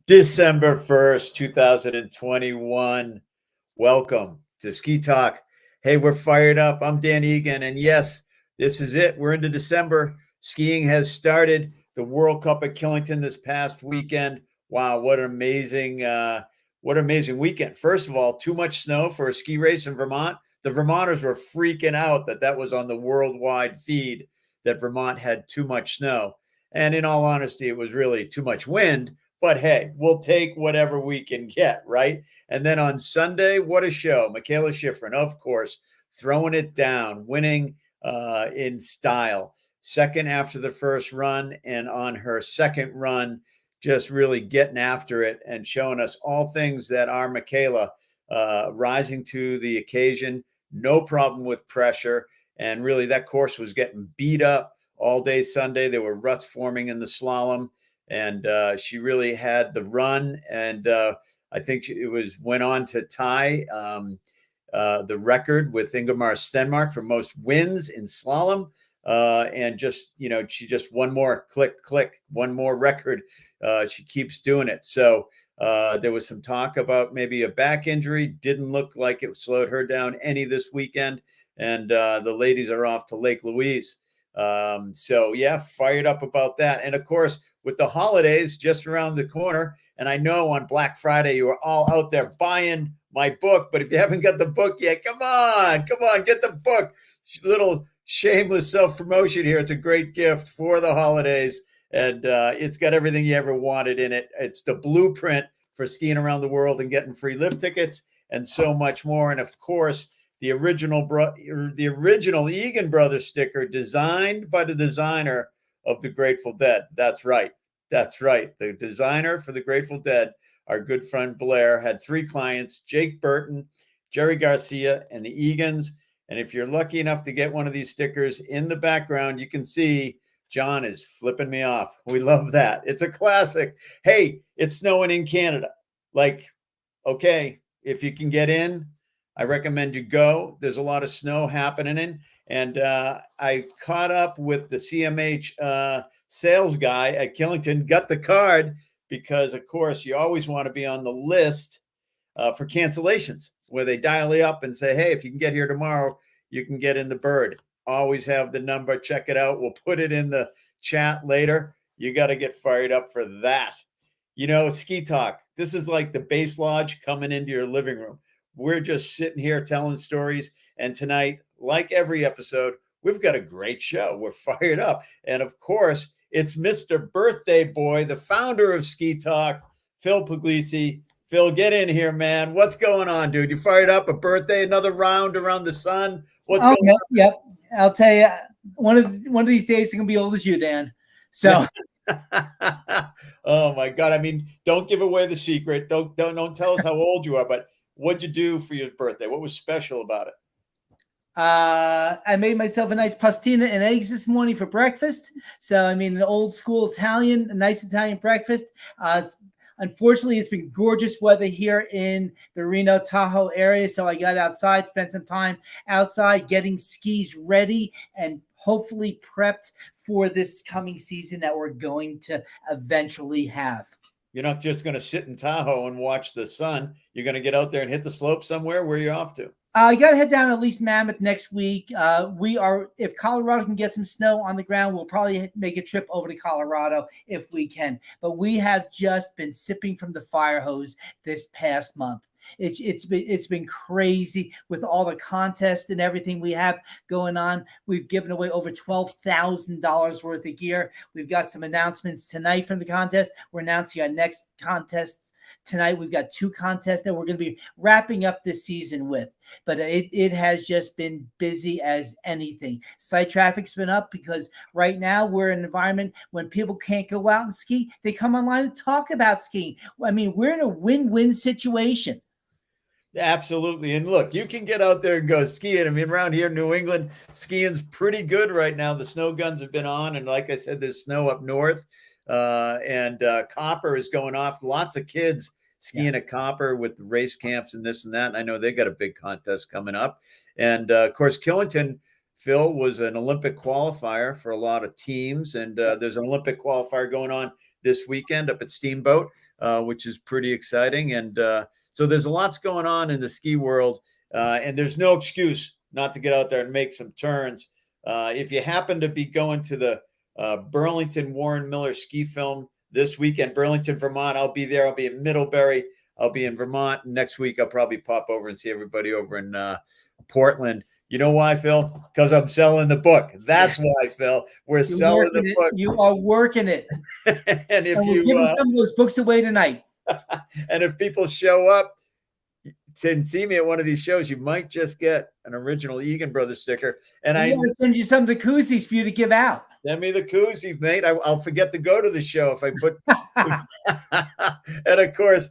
December 1st, 2021. Welcome to SkiTalk. Hey, we're fired up. I'm Dan Egan, and yes, this is it. We're into December. Skiing has started. The World Cup at Killington this past weekend. Wow, what an amazing weekend. First of all, too much snow for a ski race in Vermont. The Vermonters were freaking out that was on the worldwide feed, that Vermont had too much snow. And in all honesty, it was really too much wind. But hey, we'll take whatever we can get, right? And then on Sunday, what a show. Michaela Schifrin, of course, throwing it down, winning in style. Second after the first run, and on her second run, just really getting after it and showing us all things that are Michaela, rising to the occasion, no problem with pressure. And really, that course was getting beat up all day Sunday. There were ruts forming in the slalom. And she really had the run, and I think went on to tie the record with Ingemar Stenmark for most wins in slalom. And she just one more click, one more record. She keeps doing it. So there was some talk about maybe a back injury. Didn't look like it slowed her down any this weekend. And the ladies are off to Lake Louise. So yeah, fired up about that. And of course, with the holidays just around the corner, and I know on Black Friday you are all out there buying my book, but if you haven't got the book yet, come on, get the book. Little shameless self-promotion here. It's a great gift for the holidays, and it's got everything you ever wanted in it. It's the blueprint for skiing around the world and getting free lift tickets and so much more. And of course, the original Egan Brothers sticker designed by the designer of the Grateful Dead. That's right. The designer for the Grateful Dead, our good friend Blair, had three clients: Jake Burton, Jerry Garcia, and the Egans. And if you're lucky enough to get one of these stickers, in the background, you can see John is flipping me off. We love that. It's a classic. Hey, it's snowing in Canada. Okay, if you can get in, I recommend you go. There's a lot of snow happening. And I caught up with the CMH sales guy at Killington, got the card, because, of course, you always want to be on the list for cancellations, where they dial you up and say, hey, if you can get here tomorrow, you can get in the bird. Always have the number. Check it out. We'll put it in the chat later. You got to get fired up for that. SkiTalk, this is like the base lodge coming into your living room. We're just sitting here telling stories. And tonight, like every episode, we've got a great show. We're fired up. And of course, it's Mr. Birthday Boy, the founder of SkiTalk, Phil Puglisi. Phil, get in here, man. What's going on, dude? You fired up? A birthday, another round around the sun? What's going on? Yep. I'll tell you, one of these days it's gonna be old as you, Dan. So oh my God. I mean, don't give away the secret. Don't tell us how old you are, but what'd you do for your birthday? What was special about it? I made myself a nice pastina and eggs this morning for breakfast. So, an old school Italian, a nice Italian breakfast. Unfortunately, it's been gorgeous weather here in the Reno, Tahoe area. So I got outside, spent some time outside getting skis ready and hopefully prepped for this coming season that we're going to eventually have. You're not just going to sit in Tahoe and watch the sun. You're going to get out there and hit the slope somewhere. Where are you off to? I got to head down at least Mammoth next week. If Colorado can get some snow on the ground, we'll probably make a trip over to Colorado if we can. But we have just been sipping from the fire hose this past month. It's been crazy with all the contests and everything we have going on. We've given away over $12,000 worth of gear. We've got some announcements tonight from the contest. We're announcing our next contests tonight. We've got two contests that we're going to be wrapping up this season with. But it has just been busy as anything. Site traffic's been up because right now we're in an environment when people can't go out and ski. They come online and talk about skiing. We're in a win-win situation. Absolutely. And look, you can get out there and go skiing. Around here in New England, skiing's pretty good right now. The snow guns have been on. And like I said, there's snow up north. And Copper is going off. Lots of kids skiing at Copper with the race camps and this and that. And I know they got a big contest coming up. And of course, Killington Phil was an Olympic qualifier for a lot of teams, and there's an Olympic qualifier going on this weekend up at Steamboat, which is pretty exciting. And so there's lots going on in the ski world, and there's no excuse not to get out there and make some turns. If you happen to be going to the Burlington Warren Miller ski film this weekend, Burlington, Vermont, I'll be there. I'll be in Middlebury. I'll be in Vermont. Next week, I'll probably pop over and see everybody over in Portland. You know why, Phil? Because I'm selling the book. That's why, Phil. We're selling the book. You are working it. And if we're giving some of those books away tonight. And if people show up to see me at one of these shows, you might just get an original Egan Brothers sticker. And I'm going to send you some of the koozies for you to give out. Send me the koozie, mate. I'll forget to go to the show if I put. And of course,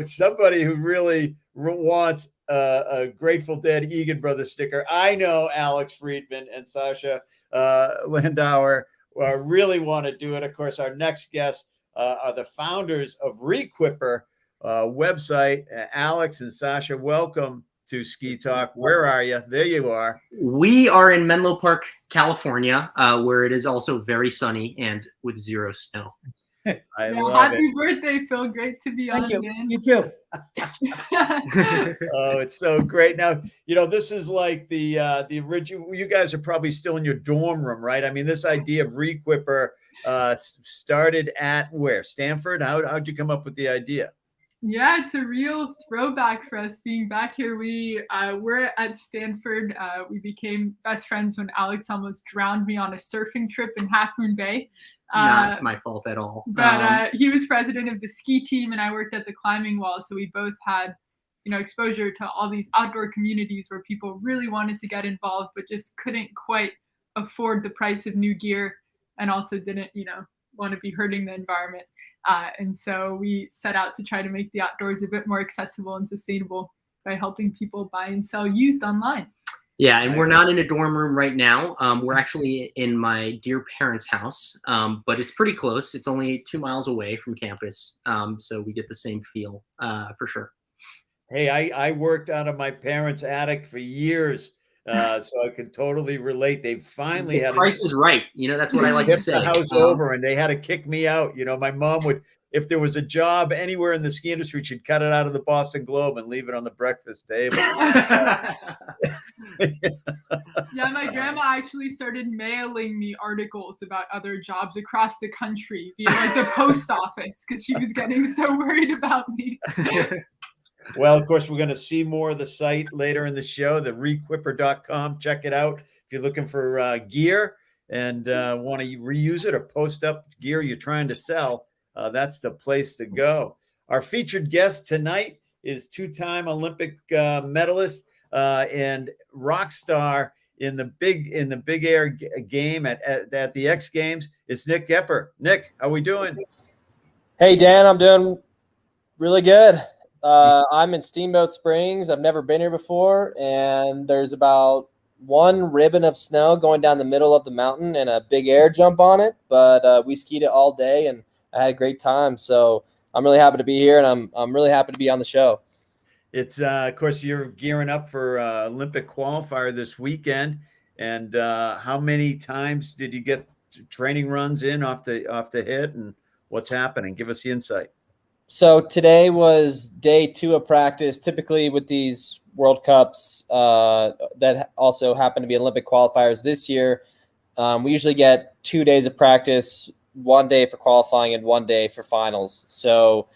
somebody who really wants a Grateful Dead Egan Brothers sticker. I know Alex Friedman and Sasha Landauer really want to do it. Of course, our next guests are the founders of Requipper website. Alex and Sasha, welcome to SkiTalk. Where are you? There you are. We are in Menlo Park, California, where it is also very sunny and with 0 snow. I love happy birthday, Phil. Great to be on again. You too. Oh, it's so great. Now, this is like the original. You guys are probably still in your dorm room, right? I mean, this idea of Requipper started at where? Stanford? How'd you come up with the idea? Yeah, it's a real throwback for us being back here. We were at Stanford. We became best friends when Alex almost drowned me on a surfing trip in Half Moon Bay. Not my fault at all. But he was president of the ski team, and I worked at the climbing wall. So we both had, exposure to all these outdoor communities where people really wanted to get involved, but just couldn't quite afford the price of new gear, and also didn't, want to be hurting the environment. And so we set out to try to make the outdoors a bit more accessible and sustainable by helping people buy and sell used online. Yeah, and we're not in a dorm room right now. We're actually in my dear parents' house, but it's pretty close. It's only 2 miles away from campus, so we get the same feel for sure. Hey, I worked out of my parents' attic for years, so I can totally relate. They finally had Price is right. That's what I like to say. The house over, and they had to kick me out. My mom would, if there was a job anywhere in the ski industry, she'd cut it out of the Boston Globe and leave it on the breakfast table. Yeah, my grandma actually started mailing me articles about other jobs across the country via the post office because she was getting so worried about me. Well, of course, we're going to see more of the site later in the show, the requipper.com. Check it out if you're looking for gear and want to reuse it or post up gear you're trying to sell. That's the place to go. Our featured guest tonight is two-time Olympic medalist and rock star in the big air game at the X Games. It's Nick Goepper. Nick, how we doing? Hey, Dan, I'm doing really good. I'm in Steamboat Springs. I've never been here before, and there's about one ribbon of snow going down the middle of the mountain and a big air jump on it, but we skied it all day, and I had a great time. So I'm really happy to be here, and I'm really happy to be on the show. It's of course you're gearing up for Olympic qualifier this weekend, and how many times did you get training runs in off the hit, and what's happening? Give us the insight. So today was day 2 of practice. Typically with these World Cups that also happen to be Olympic qualifiers this year, we usually get 2 days of practice, 1 day for qualifying and 1 day for finals. So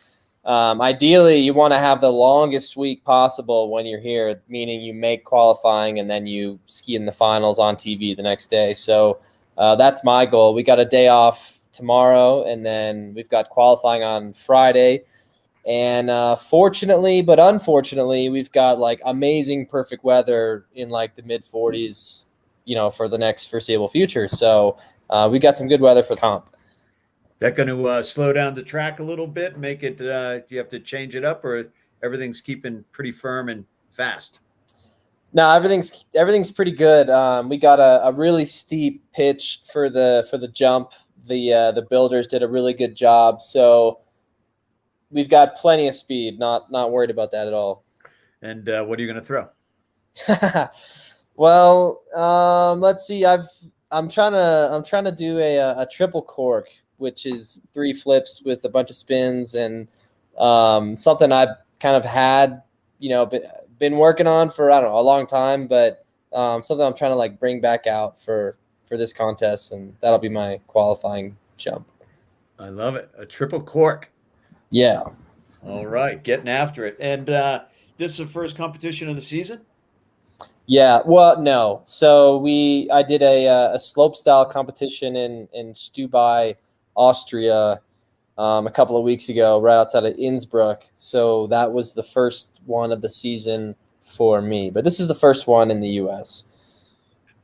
ideally you want to have the longest week possible when you're here, meaning you make qualifying and then you ski in the finals on TV the next day. So that's my goal. We got a day off tomorrow, and then we've got qualifying on Friday. And fortunately, but unfortunately, we've got like amazing perfect weather in like the mid 40s, for the next foreseeable future. So we got some good weather for the comp. That going to slow down the track a little bit, make it, do you have to change it up, or everything's keeping pretty firm and fast? No, everything's pretty good. We got a really steep pitch for the jump. The builders did a really good job, so we've got plenty of speed. Not worried about that at all. And what are you going to throw? Well, let's see. I'm trying to do a triple cork, which is 3 flips with a bunch of spins, and something I've kind of had, been working on for, I don't know, a long time, but something I'm trying to like bring back out for this contest, and that'll be my qualifying jump. I love it. A triple cork. Yeah. All right, getting after it. And this is the first competition of the season? Yeah, well, no. So I did a slope style competition in Stubai, Austria, a couple of weeks ago, right outside of Innsbruck. So that was the first one of the season for me. But this is the first one in the U.S.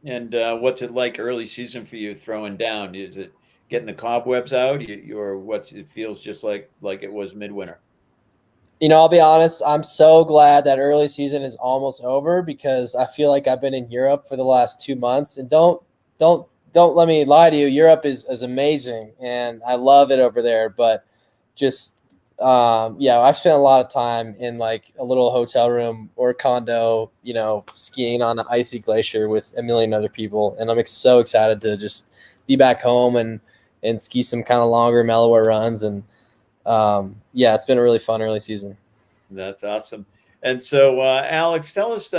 And what's it like early season for you throwing down? Is it getting the cobwebs out, or it feels just like it was midwinter? I'll be honest, I'm so glad that early season is almost over, because I feel like I've been in Europe for the last 2 months, and don't let me lie to you. Europe is amazing, and I love it over there. But just, I've spent a lot of time in like a little hotel room or condo, skiing on an icy glacier with a million other people. And I'm so excited to just be back home and ski some kind of longer, mellower runs. And it's been a really fun early season. That's awesome. And so, Alex, tell us,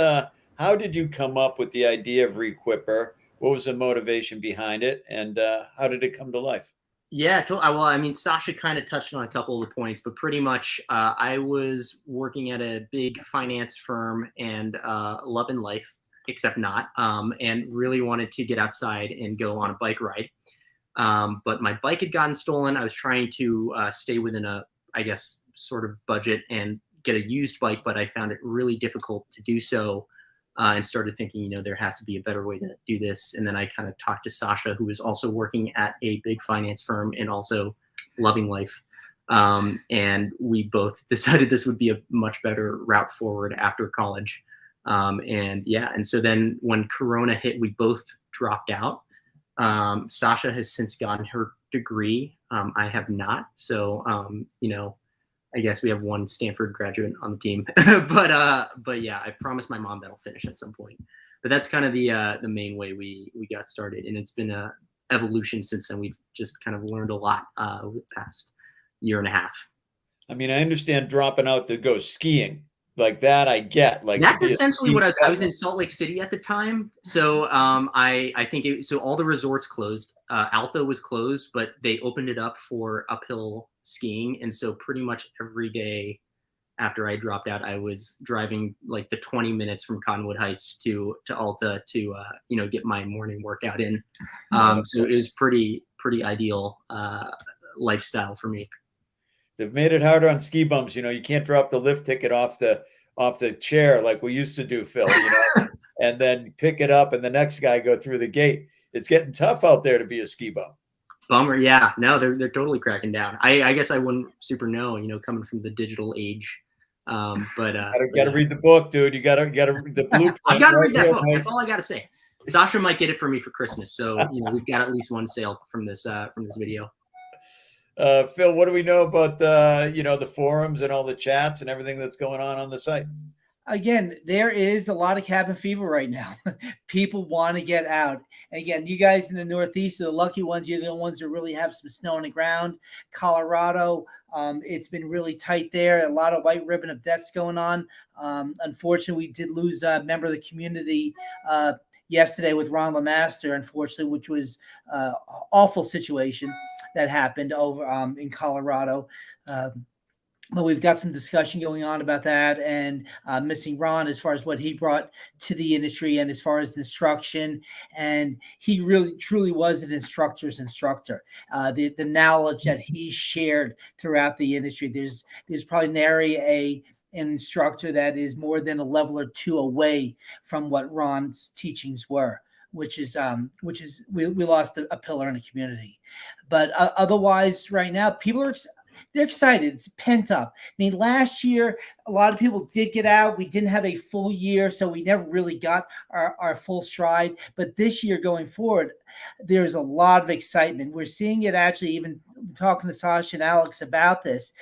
how did you come up with the idea of Requipper? What was the motivation behind it, and how did it come to life? Yeah, well, I mean, Sasha kind of touched on a couple of the points, but pretty much I was working at a big finance firm and loving life, except not, and really wanted to get outside and go on a bike ride. But my bike had gotten stolen. I was trying to stay within a, I guess, sort of budget and get a used bike, but I found it really difficult to do so, and started thinking, there has to be a better way to do this. And then I kind of talked to Sasha, who was also working at a big finance firm and also loving life. And we both decided this would be a much better route forward after college. And so then when Corona hit, we both dropped out. Sasha has since gotten her degree. I have not. So, I guess we have one Stanford graduate on the team, but yeah, I promised my mom that I'll finish at some point. But that's kind of the main way we got started, and it's been a evolution since then. We've just kind of learned a lot over the past year and a half. I mean, I understand dropping out to go skiing like that. I get like that's essentially what I was in Salt Lake City at the time. So I think so all the resorts closed. Alto was closed, but they opened it up for uphill skiing. And so pretty much every day after I dropped out, I was driving like the 20 minutes from Cottonwood Heights to Alta to get my morning workout in. So it was pretty ideal lifestyle for me. They've made it harder on ski bumps. You can't drop the lift ticket off the chair like we used to do, Phil, and then pick it up and the next guy go through the gate. It's getting tough out there to be a ski bum. Bummer. Yeah, no, they're totally cracking down. I guess I wouldn't super know, coming from the digital age. But gotta read the book, dude. You gotta read the blueprint. I gotta read that book. That's all I gotta say. Sasha might get it for me for Christmas, so we've got at least one sale from this video. Phil, what do we know about the forums and all the chats and everything that's going on the site? Again, there is a lot of cabin fever right now. People want to get out. And again, you guys in the Northeast are the lucky ones. You're the ones that really have some snow on the ground. Colorado, it's been really tight there. A lot of white ribbon of deaths going on. Unfortunately, we did lose a member of the community yesterday with Ron LeMaster, unfortunately, which was an awful situation that happened over in Colorado. But we've got some discussion going on about that and missing Ron as far as what he brought to the industry and as far as the instruction. And he really, truly was an instructor's instructor. The knowledge that he shared throughout the industry, there's probably nary an instructor that is more than a level or two away from what Ron's teachings were. Which is we lost a pillar in the community. But otherwise, right now, people they're excited. It's pent up. I mean, last year, a lot of people did get out. We didn't have a full year, so we never really got our full stride. But this year going forward, there's a lot of excitement. We're seeing it actually, even talking to Sasha and Alex about this.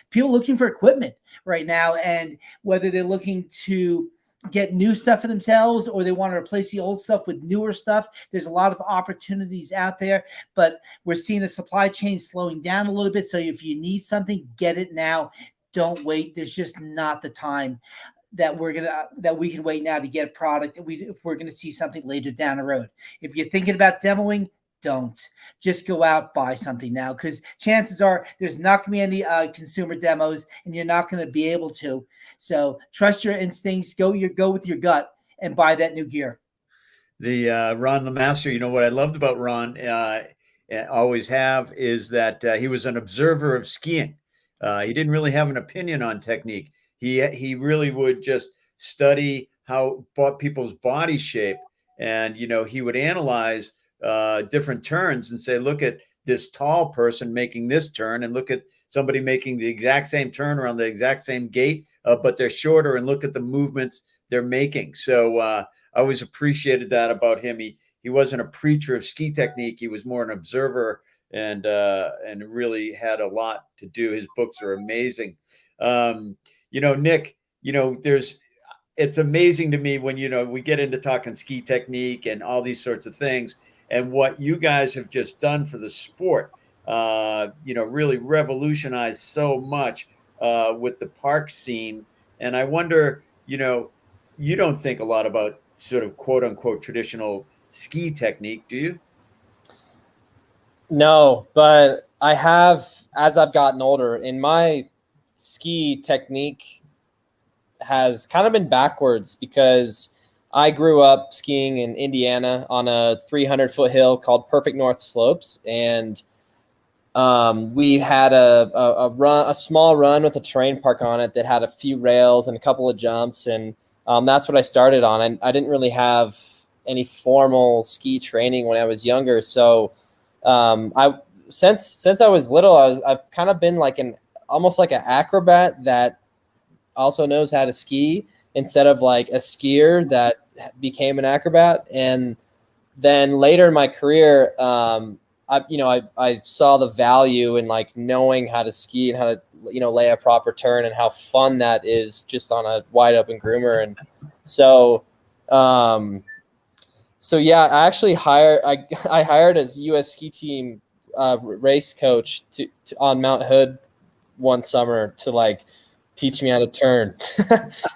People looking for equipment right now, and whether they're looking to get new stuff for themselves, or they want to replace the old stuff with newer stuff. There's a lot of opportunities out there, but we're seeing the supply chain slowing down a little bit. So if you need something, get it now. Don't wait. There's just not the time that we can wait now to get a product if we're gonna see something later down the road. If you're thinking about demoing, don't. Just go out, buy something now, because chances are there's not going to be any consumer demos, and you're not going to be able to. So trust your instincts. Go with your gut and buy that new gear. The Ron Lemaster, you know what I loved about Ron, always have, is that he was an observer of skiing. He didn't really have an opinion on technique. He really would just study how people's body shape, and he would analyze different turns and say, look at this tall person making this turn, and look at somebody making the exact same turn around the exact same gate, but they're shorter, and look at the movements they're making. So I always appreciated that about him. He wasn't a preacher of ski technique. He was more an observer, and really had a lot to do. His books are amazing. Nick, it's amazing to me when we get into talking ski technique and all these sorts of things, and what you guys have just done for the sport, really revolutionized so much with the park scene. And I wonder, you don't think a lot about sort of quote unquote traditional ski technique, do you? No, but I have, as I've gotten older, in my ski technique has kind of been backwards, because I grew up skiing in Indiana on a 300-foot hill called Perfect North Slopes, and we had a small run with a terrain park on it that had a few rails and a couple of jumps, and that's what I started on. I didn't really have any formal ski training when I was younger, so since I was little, I've kind of been almost like an acrobat that also knows how to ski, instead of like a skier that became an acrobat. And then later in my career, I saw the value in knowing how to ski and how to, lay a proper turn, and how fun that is just on a wide open groomer. And so yeah, I actually I hired a U.S. ski team race coach to on Mount Hood one summer to teach me how to turn.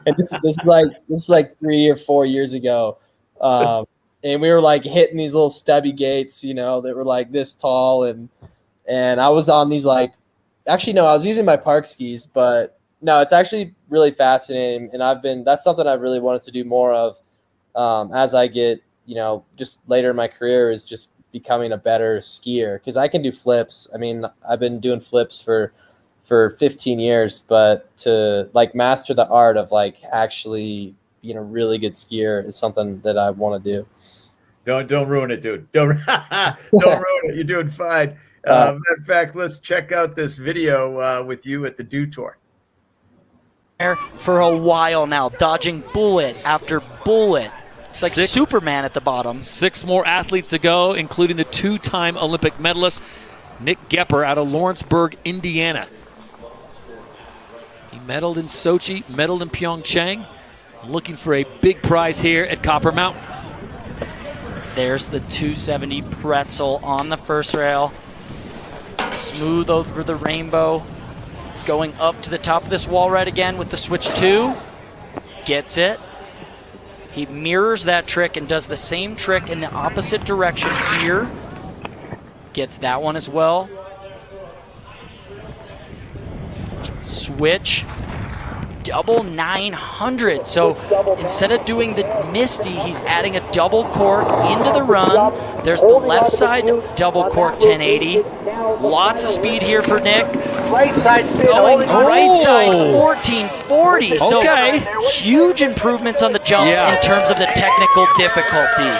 And this is like 3 or 4 years ago. And we were hitting these little stubby gates, that were this tall. And I was on these actually, no, I was using my park skis, but no, it's actually really fascinating. And that's something I really wanted to do more of as I get, just later in my career, is just becoming a better skier. Cause I can do flips. I mean, I've been doing flips for 15 years, but to master the art of actually being a really good skier is something that I want to do. Don't ruin it, dude. Don't ruin it. You're doing fine. Matter of fact, let's check out this video with you at the Dew Tour. For a while now, dodging bullet after bullet. It's like Superman at the bottom. 6 more athletes to go, including the 2-time Olympic medalist Nick Goepper out of Lawrenceburg, Indiana. He medaled in Sochi, medaled in Pyeongchang. Looking for a big prize here at Copper Mountain. There's the 270 pretzel on the first rail. Smooth over the rainbow. Going up to the top of this wall right again with the switch 2. Gets it. He mirrors that trick and does the same trick in the opposite direction here. Gets that one as well. Switch. Double 900. So instead of doing the Misty, he's adding a double cork into the run. There's the left side double cork 1080. Lots of speed here for Nick. Right side spin. Going right side 1440. So huge improvements on the jumps in terms of the technical difficulty.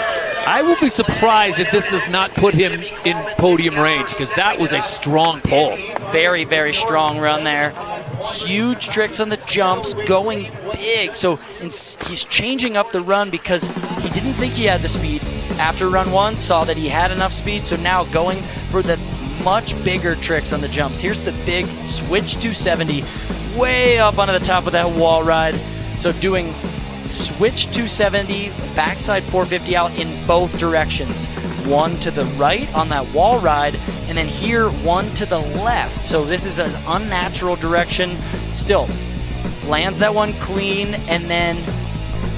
I will be surprised if this does not put him in podium range, because that was a strong pull. Very, very strong run there. Huge tricks on the jumps, going big. So he's changing up the run because he didn't think he had the speed. After run 1, saw that he had enough speed, so now going for the much bigger tricks on the jumps. Here's the big switch 270, way up onto the top of that wall ride. So doing switch 270, backside 450 out in both directions. One to the right on that wall ride, and then here one to the left. So this is an unnatural direction. Still lands that one clean, and then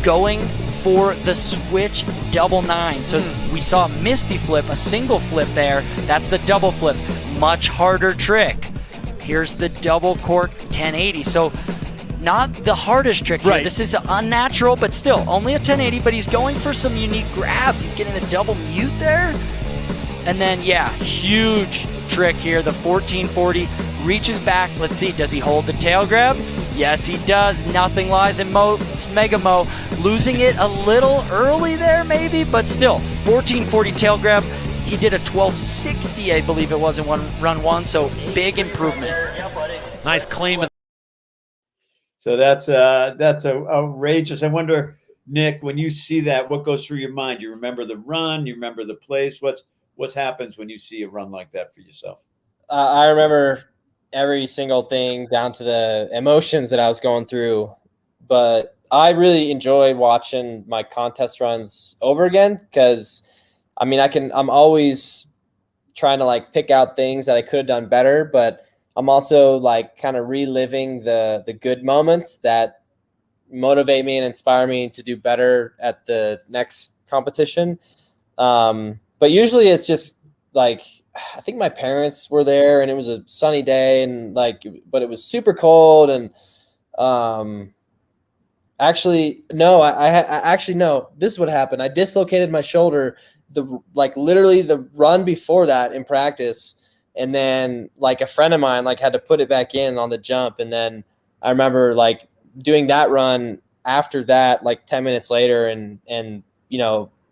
going for the switch double 9. So we saw a Misty flip, a single flip there. That's the double flip. Much harder trick. Here's the double cork 1080. So not the hardest trick here. Right. This is unnatural, but still only a 1080, but he's going for some unique grabs. He's getting the double mute there. And then, yeah, huge trick here. The 1440 reaches back. Let's see, does he hold the tail grab? Yes, he does. Nothing lies in Mega Mo. Losing it a little early there, maybe, but still, 1440 tail grab. He did a 1260, I believe it was, in run one, so big improvement. Nice claim. So that's outrageous. I wonder, Nick, when you see that, what goes through your mind? You remember the run? You remember the place? What happens when you see a run like that for yourself? I remember every single thing down to the emotions that I was going through, but I really enjoy watching my contest runs over again because, I mean, I'm always trying to like pick out things that I could have done better, but I'm also like kind of reliving the good moments that motivate me and inspire me to do better at the next competition. But usually it's just like, I think my parents were there and it was a sunny day and but it was super cold. And actually, no, this is what happened. I dislocated my shoulder, literally the run before that in practice. And then like a friend of mine had to put it back in on the jump. And then I remember doing that run after that, 10 minutes later. And,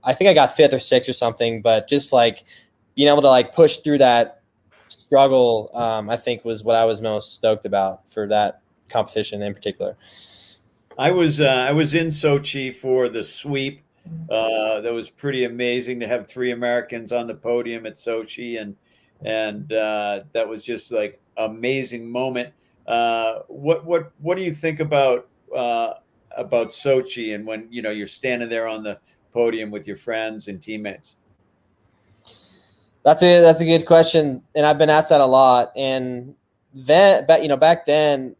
I think I got 5th or 6th or something, but just being able to push through that struggle, I think was what I was most stoked about for that competition in particular. I was in Sochi for the sweep. That was pretty amazing to have 3 Americans on the podium at Sochi, and that was just amazing moment. What do you think about Sochi and when you're standing there on the podium with your friends and teammates? That's a good question, and I've been asked that a lot. And then, back then,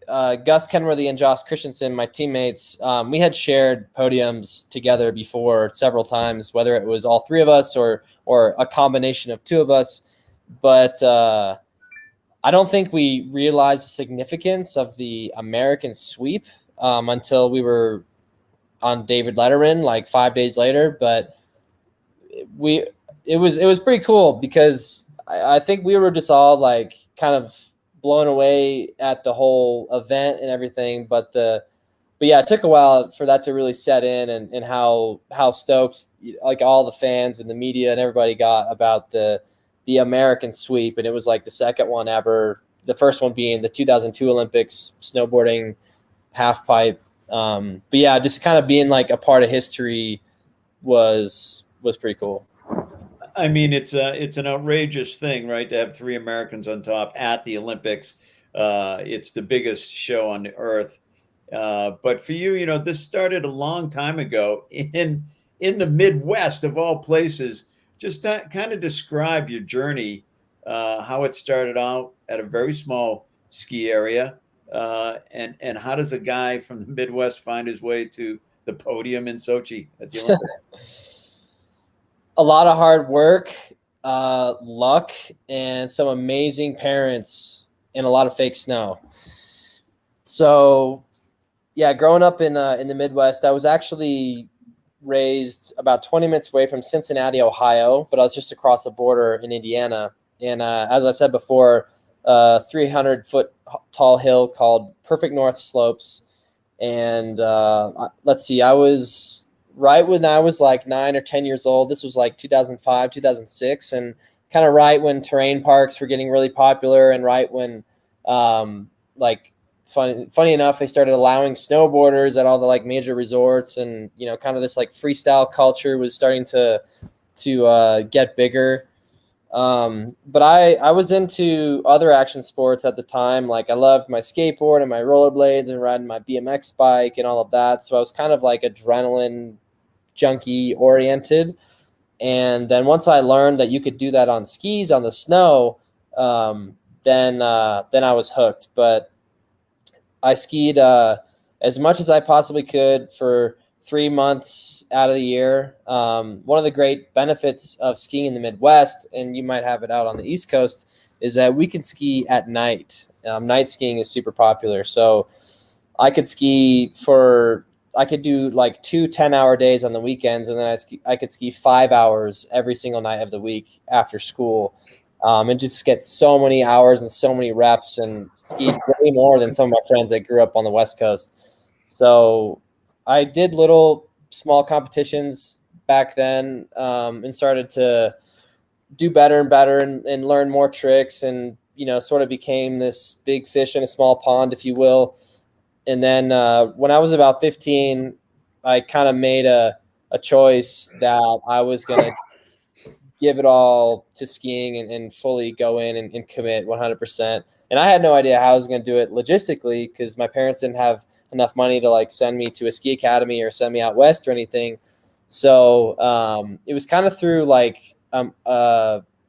Gus Kenworthy and Josh Christensen, my teammates, we had shared podiums together before several times, whether it was all 3 of us or a combination of 2 of us. But I don't think we realized the significance of the American sweep until we were on David Letterman 5 days later. But it was pretty cool because I think we were just all kind of blown away at the whole event and everything. But yeah, it took a while for that to really set in and how stoked all the fans and the media and everybody got about the American sweep. And it was the second one ever, the first one being the 2002 Olympics snowboarding half pipe. But yeah, just kind of being a part of history was pretty cool. I mean, it's an outrageous thing, right? To have 3 Americans on top at the Olympics. It's the biggest show on the earth. But for you, this started a long time ago in the Midwest of all places. Just kind of describe your journey, how it started out at a very small ski area, and how does a guy from the Midwest find his way to the podium in Sochi at the Olympics? A lot of hard work, luck, and some amazing parents and a lot of fake snow. So, yeah, growing up in the Midwest, I was actually raised about 20 minutes away from Cincinnati, Ohio, but I was just across the border in Indiana. And as I said before, 300-foot tall hill called Perfect North Slopes. And let's see, I was right when I was 9 or 10 years old. This was 2005, 2006, and kind of right when terrain parks were getting really popular, and right when funny enough, they started allowing snowboarders at all the major resorts, and kind of this freestyle culture was starting to get bigger. But I was into other action sports at the time. Like I loved my skateboard and my rollerblades and riding my BMX bike and all of that. So I was kind of like adrenaline junkie oriented. And then once I learned that you could do that on skis on the snow, then I was hooked. But I skied as much as I possibly could for 3 months out of the year. One of the great benefits of skiing in the Midwest, and you might have it out on the East Coast, is that we can ski at night. Night skiing is super popular. So I could do like 2 10-hour days on the weekends, and then I could ski 5 hours every single night of the week after school, and just get so many hours and so many reps and skied way more than some of my friends that grew up on the West Coast. So I did little small competitions back then, and started to do better and better and learn more tricks, and, sort of became this big fish in a small pond, if you will. And then when I was about 15, I kind of made a choice that I was going to give it all to skiing and fully go in and commit 100%. And I had no idea how I was going to do it logistically, because my parents didn't have enough money to like send me to a ski academy or send me out west or anything. So it was kind of through like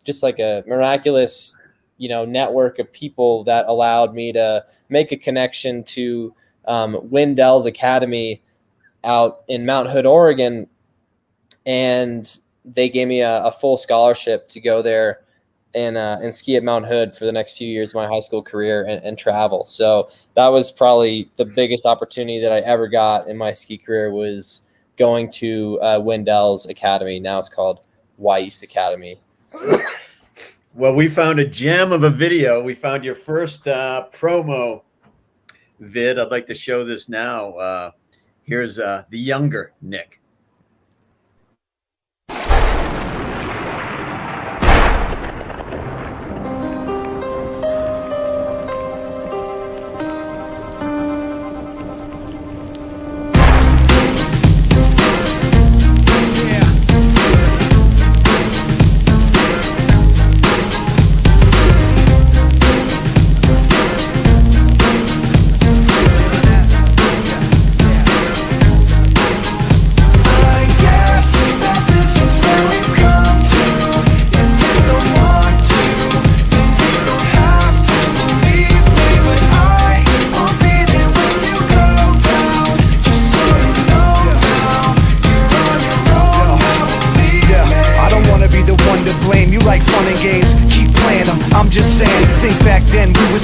just like a miraculous, network of people that allowed me to make a connection to Windell's Academy out in Mount Hood, Oregon. And they gave me a full scholarship to go there and ski at Mount Hood for the next few years of my high school career and travel. So that was probably the biggest opportunity that I ever got in my ski career, was going to Windell's Academy. Now it's called Y East Academy. Well, we found a gem of a video. We found your first promo vid. I'd like to show this now. Here's the younger Nick.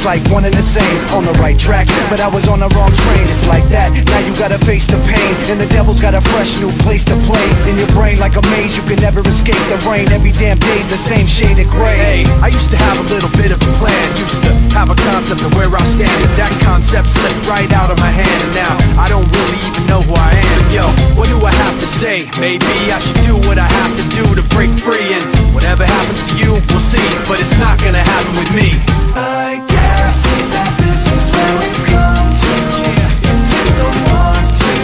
Like one and the same, on the right track, but I was on the wrong train. It's like that, now you gotta face the pain, and the devil's got a fresh new place to play. In your brain like a maze, you can never escape the rain. Every damn day's the same shade of gray. Hey, I used to have a little bit of a plan, used to have a concept of where I stand, but that concept slipped right out of my hand, and now I don't really even know who I am. Yo, what do I have to say? Maybe I should do what I have to do to break free, and whatever happens to you, we'll see, but it's not gonna happen with me. I guess that this is where we've come to. If you don't want to,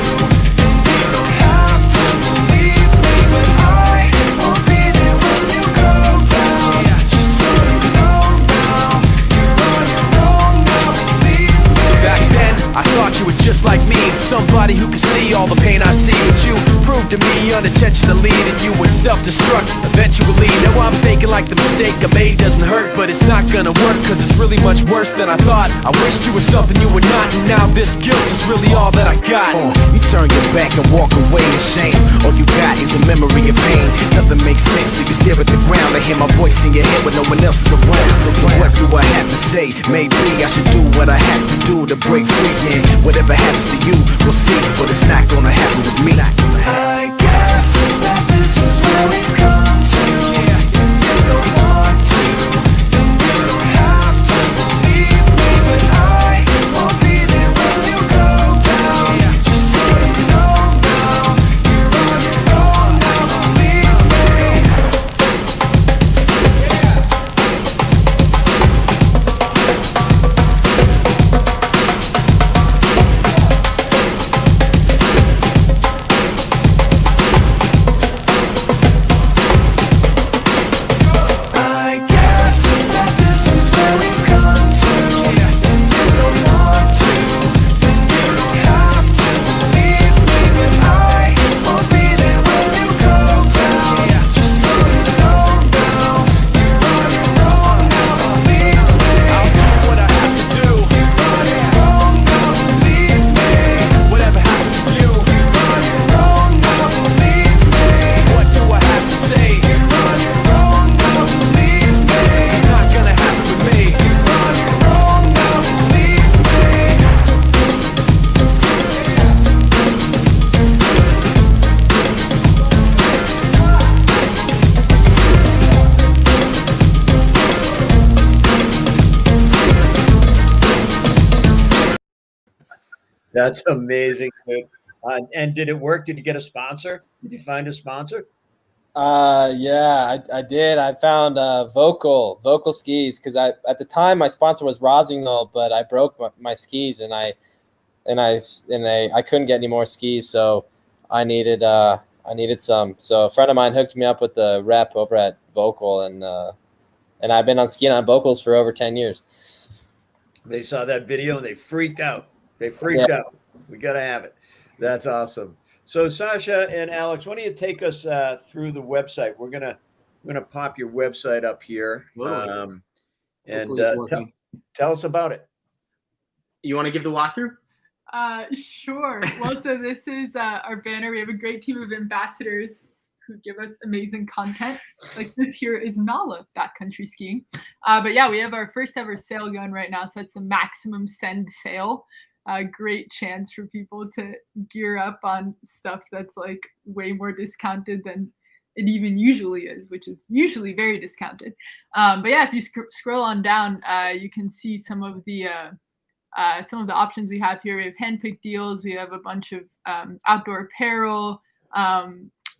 then you don't have to believe me, but I will be there when you go down. Just so you know now, you're on your own now, believe me. Back then, I thought you were just like me, somebody who could see all the pain I see, but you proved to me unintentionally that you would self-destruct eventually. Now I'm thinking like the mistake I made doesn't hurt, but it's not gonna work, cause it's really much worse than I thought. I wished you were something you were not, and now this guilt is really all that I got. You turn your back and walk away in shame. All you got is a memory of pain. Nothing makes sense, you can stare at the ground and hear my voice in your head when no one else is around. So what do I have to say? Maybe I should do what I have to do to break free, and whatever happens to you, we'll see, but it's not gonna happen with me. I guess that this is where we've come to. If you don't want to, then you don't have to believe me, but I will be there when you go down. Just so you know now, you're on your own now, believe me. That's amazing, dude. And did it work? Did you get a sponsor? Did you find a sponsor? Yeah, I did. I found Vocal skis because at the time my sponsor was Rossignol, but I broke my skis and I couldn't get any more skis, so I needed some. So a friend of mine hooked me up with the rep over at Vocal, and I've been skiing on Vocals for over 10 years. They saw that video and they freaked out. They freaked out. We got to have it. That's awesome. So Sasha and Alex, why don't you take us through the website? We're gonna pop your website up here, and tell us about it. You want to give the walkthrough? Sure. Well, so this is our banner. We have a great team of ambassadors who give us amazing content. Like this here is Nala backcountry skiing. But yeah, we have our first ever sale going right now. So it's the maximum send sale. Great chance for people to gear up on stuff that's like way more discounted than it even usually is, which is usually very discounted. But yeah, if you scroll on down, you can see some of the options we have here. We have handpicked deals. We have a bunch of outdoor apparel,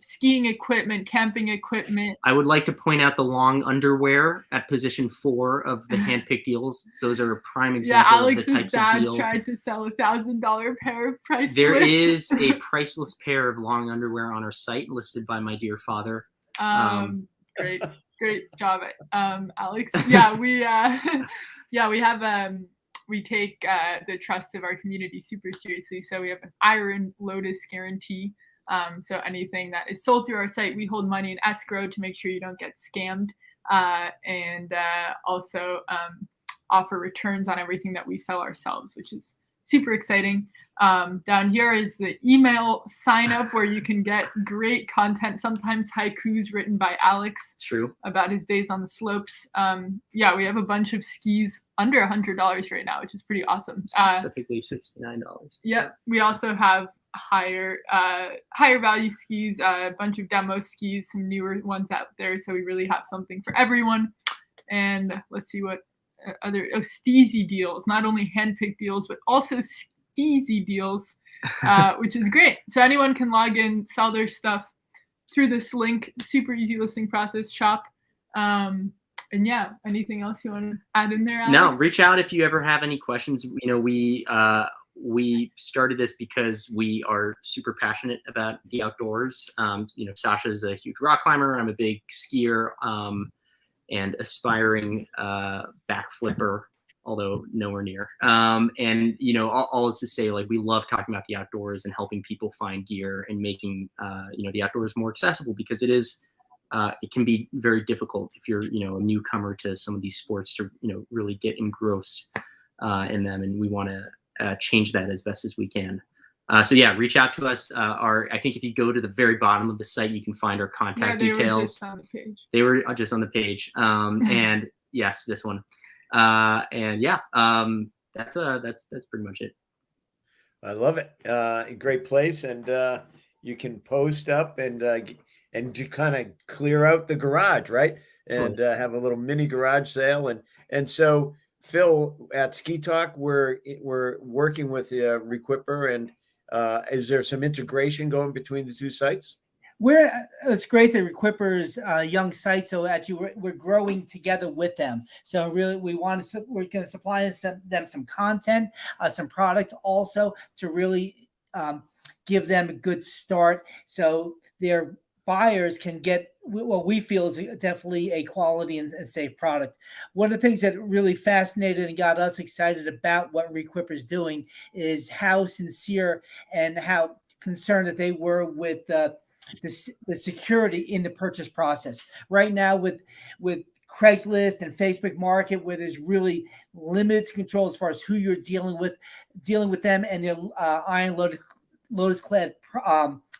skiing equipment, camping equipment. I would like to point out the long underwear at position 4 of the handpicked deals. Those are a prime example of the types of deal. Tried to sell $1,000 pair of priceless. There is a priceless pair of long underwear on our site listed by my dear father. Great job, Alex. Yeah, we have we take the trust of our community super seriously. So we have an Iron Lotus guarantee. So anything that is sold through our site, we hold money in escrow to make sure you don't get scammed, and also offer returns on everything that we sell ourselves, which is super exciting. Down here is the email sign up where you can get great content, sometimes haikus written by Alex. It's true. About his days on the slopes. Yeah, we have a bunch of skis under $100 right now, which is pretty awesome. Specifically $69. Yeah, we also have higher value skis, a bunch of demo skis, some newer ones out there. So we really have something for everyone. And let's see what other steezy deals, not only handpicked deals, but also skeezy deals, which is great. So anyone can log in, sell their stuff through this link, super easy listing process, shop. And yeah, anything else you want to add in there, Alex? No, reach out if you ever have any questions. You know, we started this because we are super passionate about the outdoors. You know, Sasha's a huge rock climber. I'm a big skier and aspiring back flipper, although nowhere near. And, you know, all is to say, like, we love talking about the outdoors and helping people find gear and making, you know, the outdoors more accessible, because it is, it can be very difficult if you're, you know, a newcomer to some of these sports to, you know, really get engrossed in them. And we want to change that as best as we can. So yeah, reach out to us. I think if you go to the very bottom of the site, you can find our contact details. They were just on the page. And yes, this one. And yeah, that's pretty much it. I love it. Great place, and you can post up and to kind of clear out the garage, right? And have a little mini garage sale, and so. Phil, at SkiTalk, we're working with Requipper, and is there some integration going between the two sites? It's great that Requipper's young site, so actually we're growing together with them. So really, we're going to supply them some content, some product also to really give them a good start, so their buyers can get what we feel is definitely a quality and safe product. One of the things that really fascinated and got us excited about what Requipper is doing is how sincere and how concerned that they were with the security in the purchase process. Right now with Craigslist and Facebook Market, where there's really limited control as far as who you're dealing with them and their iron lotus clad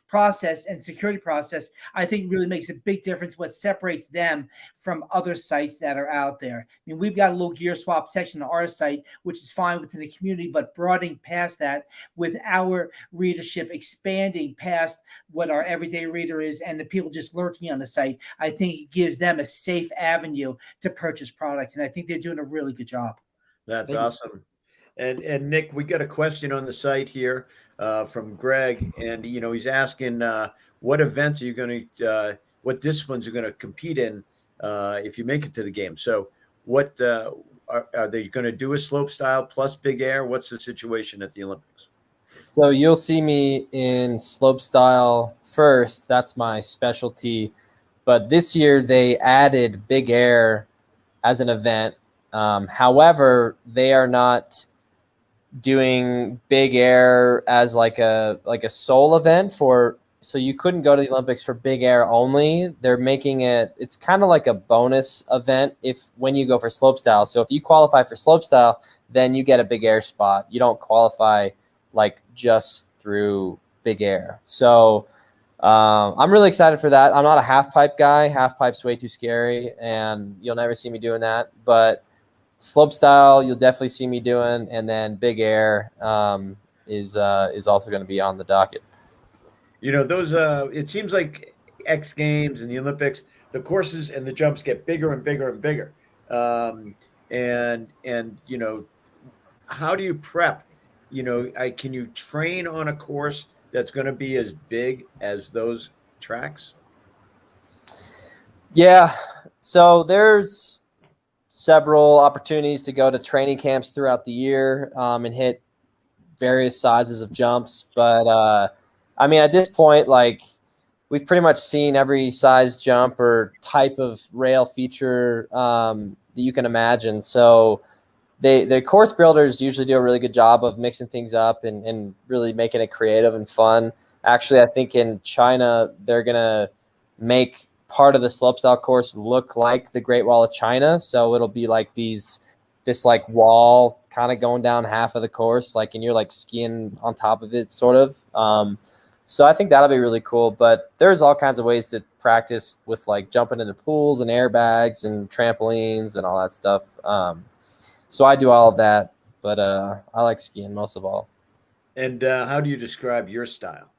process and security process, I think really makes a big difference what separates them from other sites that are out there. I mean, we've got a little gear swap section on our site, which is fine within the community, but broadening past that with our readership, expanding past what our everyday reader is and the people just lurking on the site, I think it gives them a safe avenue to purchase products. And I think they're doing a really good job. That's awesome. And Nick, we got a question on the site here from Greg, and he's asking what events are you going to, what disciplines are going to compete in if you make it to the game. So, what are they going to do a slope style plus big air? What's the situation at the Olympics? So you'll see me in slope style first. That's my specialty. But this year they added big air as an event. However, they are not doing big air as like a sole event so you couldn't go to the Olympics for big air only. They're making it's kind of like a bonus event when you go for slopestyle. So if you qualify for slopestyle, then you get a big air spot. You don't qualify like just through big air. So I'm really excited for that. I'm not a half pipe guy. Half pipe's way too scary, and you'll never see me doing that. But slope style, you'll definitely see me doing, and then big air is also going to be on the docket. Those it seems like X Games and the Olympics, the courses and the jumps get bigger and bigger and bigger. And how do you prep? Can you train on a course that's going to be as big as those tracks? Yeah. So there's several opportunities to go to training camps throughout the year and hit various sizes of jumps. But I mean, at this point, like, we've pretty much seen every size jump or type of rail feature that you can imagine. So the course builders usually do a really good job of mixing things up and really making it creative and fun. Actually, I think in China, they're going to make part of the slopestyle course look like the Great Wall of China. So it'll be like this like wall kind of going down half of the course, like, and you're like skiing on top of it, sort of. So I think that'll be really cool. But there's all kinds of ways to practice with like jumping into pools and airbags and trampolines and all that stuff. So I do all of that, but I like skiing most of all. And how do you describe your style?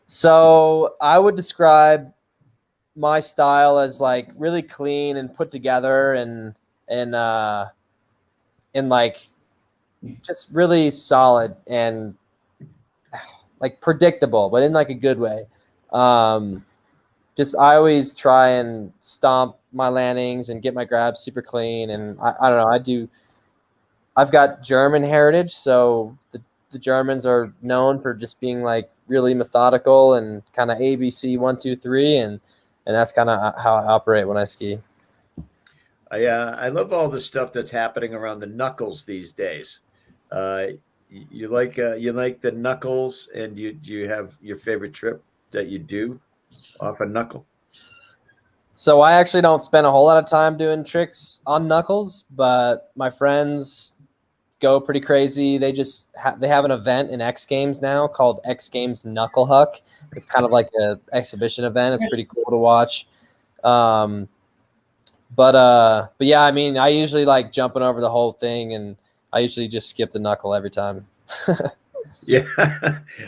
So I would describe my style as like really clean and put together and like just really solid and like predictable, but in like a good way. Just I always try and stomp my landings and get my grabs super clean. And I don't know, I've got German heritage. So the Germans are known for just being like really methodical and kind of ABC 1, 2, 3. And that's kind of how I operate when I ski. I love all the stuff that's happening around the knuckles these days. You like the knuckles, and do you have your favorite trip that you do off a knuckle? So I actually don't spend a whole lot of time doing tricks on knuckles, but my friends go pretty crazy. They just they have an event in X Games now called X Games Knuckle Huck. It's kind of like an exhibition event. It's pretty cool to watch. But yeah, I mean, I usually like jumping over the whole thing, and I usually just skip the knuckle every time. Yeah,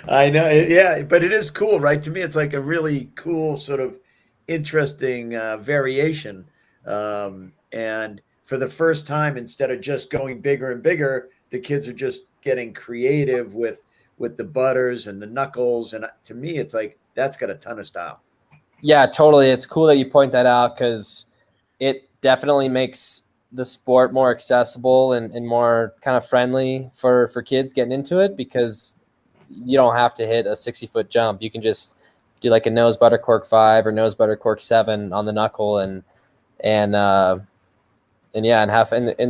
I know. Yeah, but it is cool, right? To me, it's like a really cool sort of interesting variation. And for the first time, instead of just going bigger and bigger, the kids are just getting creative with the butters and the knuckles. And to me, it's like that's got a ton of style. Yeah, totally. It's cool that you point that out, because it definitely makes the sport more accessible and more kind of friendly for kids getting into it, because you don't have to hit a 60-foot jump. You can just do like a nose butter cork 5 or nose butter cork 7 on the knuckle, and the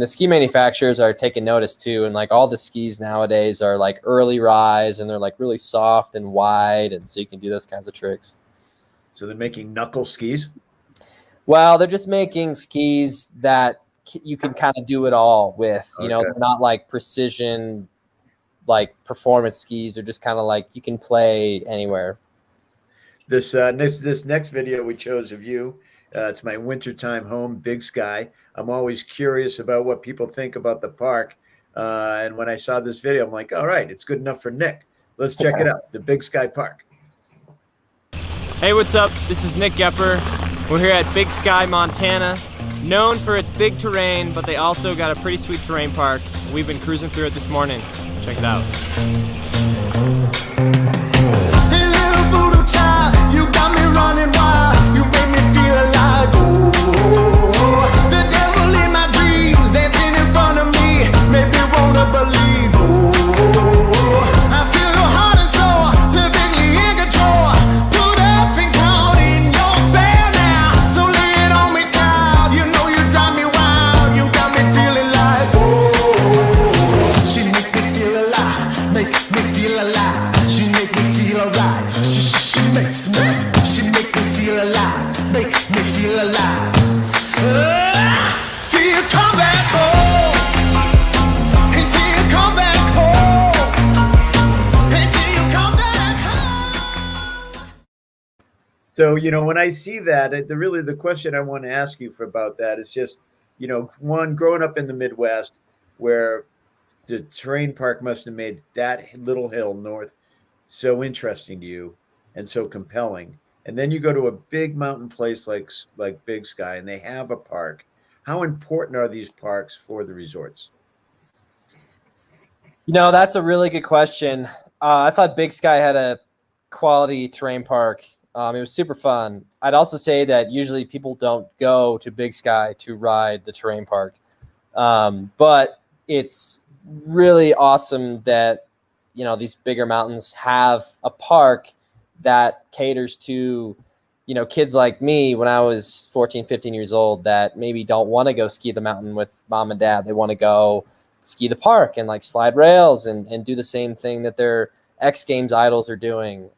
ski manufacturers are taking notice too. And like all the skis nowadays are like early rise, and they're like really soft and wide, and so you can do those kinds of tricks. So they're making knuckle skis? Well, they're just making skis that you can kind of do it all with. You know, they're not like precision, like performance skis. They're just kind of like you can play anywhere. This next video we chose of you, it's my wintertime home, Big Sky. I'm always curious about what people think about the park. And when I saw this video, I'm like, all right, it's good enough for Nick. Let's check it out, the Big Sky Park. Hey, what's up? This is Nick Goepper. We're here at Big Sky, Montana. known for its big terrain, but they also got a pretty sweet terrain park. We've been cruising through it this morning. Check it out. Hey, little voodoo child, you got me running wild. You make me feel alive. Oh, the devil in my dreams dancing in front of me. Maybe wanna believe. Oh, I feel your heart and soul perfectly in control. Put up and count in your spell now. So lay it on me, child. You know you drive me wild. You got me feeling like oh. She make me feel alive. Make me feel alive. She make me feel alright. She makes me. She make me feel alive. Make me feel alive. Till you come back home. Until you come back home. Until you come back home. So, when I see that, the question I want to ask you about that is just, one, growing up in the Midwest where the terrain park must have made that little hill north so interesting to you and so compelling. And then you go to a big mountain place like Big Sky and they have a park. How important are these parks for the resorts? That's a really good question. I thought Big Sky had a quality terrain park. It was super fun. I'd also say that usually people don't go to Big Sky to ride the terrain park. But it's really awesome that, these bigger mountains have a park that caters to, kids like me when I was 14, 15 years old that maybe don't want to go ski the mountain with mom and dad. They want to go ski the park and like slide rails and do the same thing that their X Games idols are doing.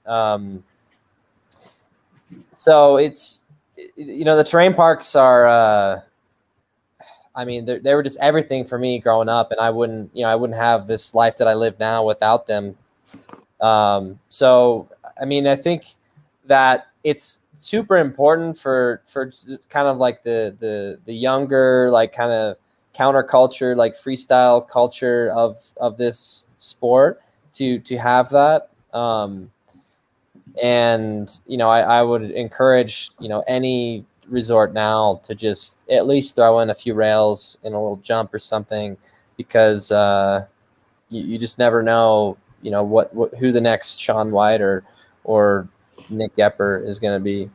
So it's, the terrain parks are, they were just everything for me growing up, and I wouldn't have this life that I live now without them. So, I think that it's super important for just kind of like the younger, like kind of counterculture, like freestyle culture of this sport to have that. And, I would encourage, any resort now to just at least throw in a few rails in a little jump or something, because you just never know, who the next Shaun White or Nick Goepper is going to be.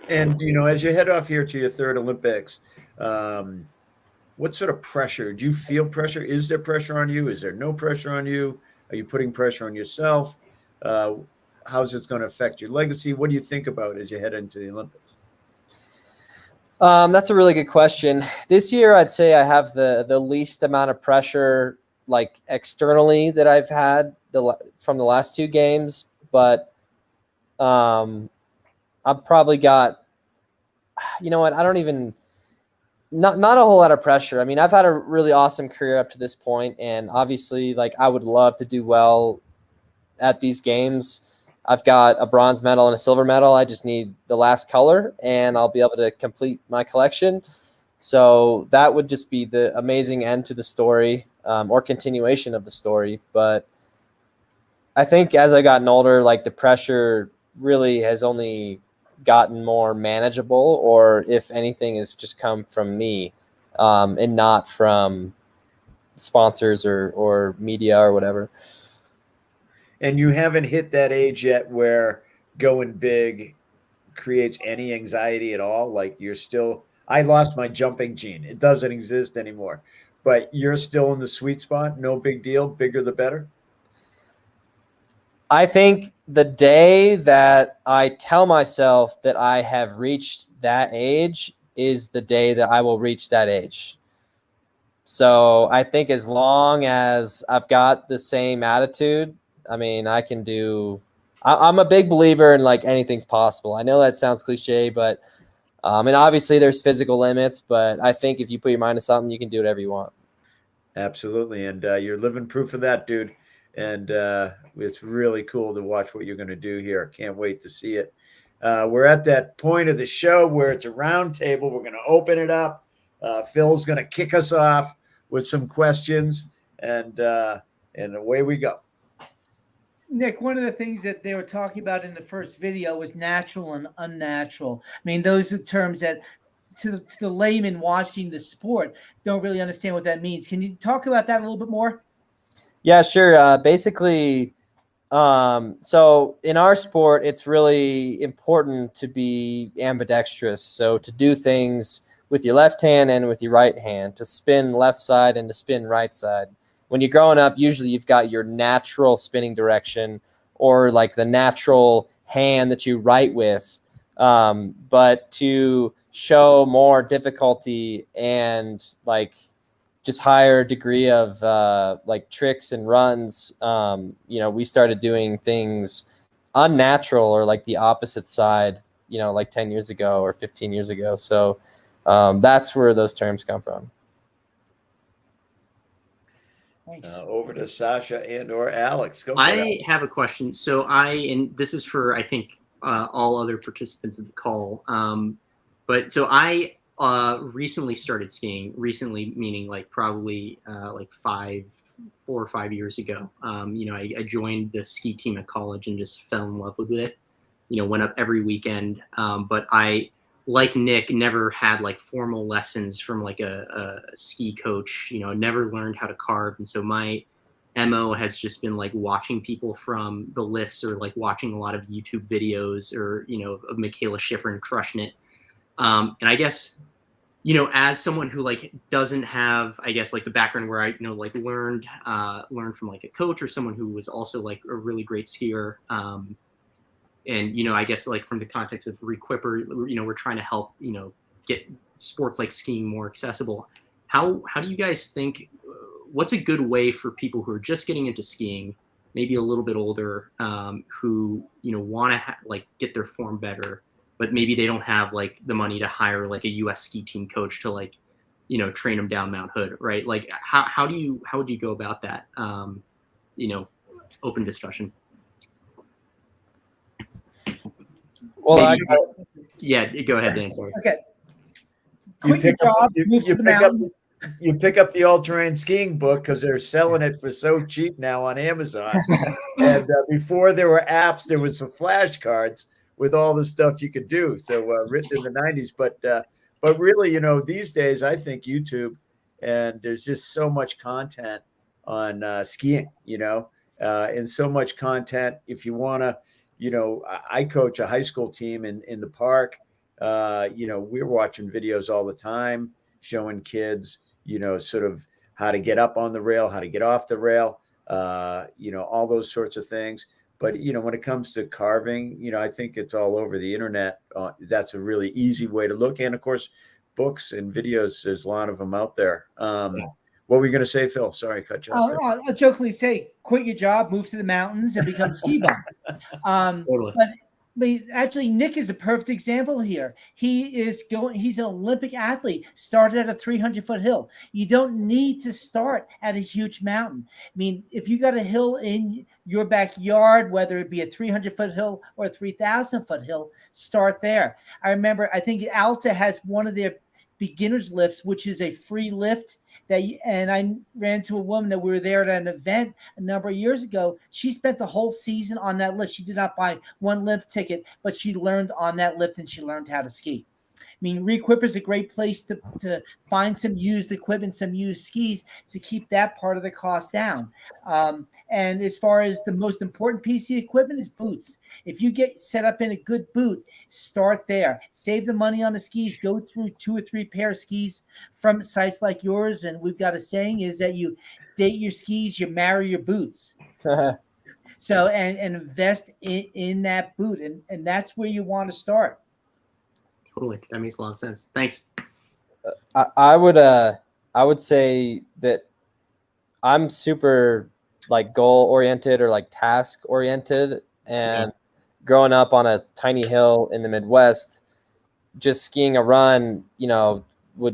And, as you head off here to your third Olympics, what sort of pressure? Do you feel pressure? Is there pressure on you? Is there no pressure on you? Are you putting pressure on yourself? How's it going to affect your legacy? What do you think about as you head into the Olympics? That's a really good question. This year, I'd say I have the least amount of pressure, like externally, that I've had from the last two games. But I've probably got, I don't even, not a whole lot of pressure. I've had a really awesome career up to this point, and obviously, like, I would love to do well at these games. I've got a bronze medal and a silver medal. I just need the last color, and I'll be able to complete my collection. So that would just be the amazing end to the story, or continuation of the story. But I think as I've gotten older, like, the pressure really has only gotten more manageable, or if anything, has just come from me, and not from sponsors or media or whatever. And you haven't hit that age yet where going big creates any anxiety at all? Like, you're still, I lost my jumping gene. It doesn't exist anymore. But you're still in the sweet spot. No big deal. Bigger the better. I think the day that I tell myself that I have reached that age is the day that I will reach that age. So I think as long as I've got the same attitude, I can do. I'm a big believer in, like, anything's possible. I know that sounds cliche, but and obviously there's physical limits, but I think if you put your mind to something, you can do whatever you want. Absolutely. And you're living proof of that, dude. And it's really cool to watch what you're going to do here. Can't wait to see it. We're at that point of the show where it's a round table. We're going to open it up. Phil's going to kick us off with some questions, and away we go. Nick, one of the things that they were talking about in the first video was natural and unnatural. Those are terms that to the layman watching the sport don't really understand what that means. Can you talk about that a little bit more? Yeah, sure. Basically, so in our sport, it's really important to be ambidextrous. So to do things with your left hand and with your right hand, to spin left side and to spin right side. When you're growing up, usually you've got your natural spinning direction or like the natural hand that you write with. But to show more difficulty and like just higher degree of like tricks and runs, we started doing things unnatural or like the opposite side, like 10 years ago or 15 years ago. So that's where those terms come from. Over to Sasha and or Alex. Go for I it. have a question. So and this is for, I think, all other participants of the call. But so I recently started skiing, recently meaning like probably like 4 or 5 years ago. I joined the ski team at college and just fell in love with it. Went up every weekend. But I, like Nick, never had like formal lessons from like a ski coach, never learned how to carve. And so my MO has just been like watching people from the lifts or like watching a lot of YouTube videos or, of Michaela Schifrin crushing it. And I guess, as someone who like doesn't have, I guess, like the background where I, like learned from like a coach or someone who was also like a really great skier. And, I guess like from the context of Requipper, we're trying to help, get sports like skiing more accessible. How do you guys think, what's a good way for people who are just getting into skiing, maybe a little bit older, who, want to like get their form better, but maybe they don't have like the money to hire like a US ski team coach to like, train them down Mount Hood, right? Like how would you go about that? Open discussion. Well, yeah, go ahead, Dan. Sorry. Okay. You pick up the all-terrain skiing book because they're selling it for so cheap now on Amazon. And before there were apps, there was some flashcards with all the stuff you could do. So written in the 90s, but really, these days I think YouTube, and there's just so much content on skiing, and so much content. If you want to, I coach a high school team in the park. We're watching videos all the time showing kids, sort of how to get up on the rail, how to get off the rail, all those sorts of things. But, when it comes to carving, I think it's all over the internet. That's a really easy way to look. And of course, books and videos, there's a lot of them out there. What were you going to say, Phil? Sorry, I cut you off. I'll jokingly say, quit your job, move to the mountains, and become ski bum. Totally. But actually, Nick is a perfect example here. He's an Olympic athlete, started at a 300-foot hill. You don't need to start at a huge mountain. I mean, if you got a hill in your backyard, whether it be a 300-foot hill or a 3,000-foot hill, start there. I think Alta has one of their beginner's lifts, which is a free lift and I ran into a woman that we were there at an event a number of years ago. She spent the whole season on that lift. She did not buy one lift ticket, but she learned on that lift and she learned how to ski. I mean, Requipper is a great place to find some used equipment, some used skis to keep that part of the cost down. And as far as the most important piece of equipment is boots. If you get set up in a good boot, start there. Save the money on the skis. Go through 2 or 3 pair of skis from sites like yours. And we've got a saying is that you date your skis, you marry your boots. So and invest in that boot, and that's where you want to start. Totally. That makes a lot of sense. Thanks. I would say that I'm super like goal oriented or like task oriented, and growing up on a tiny hill in the Midwest, just skiing a run,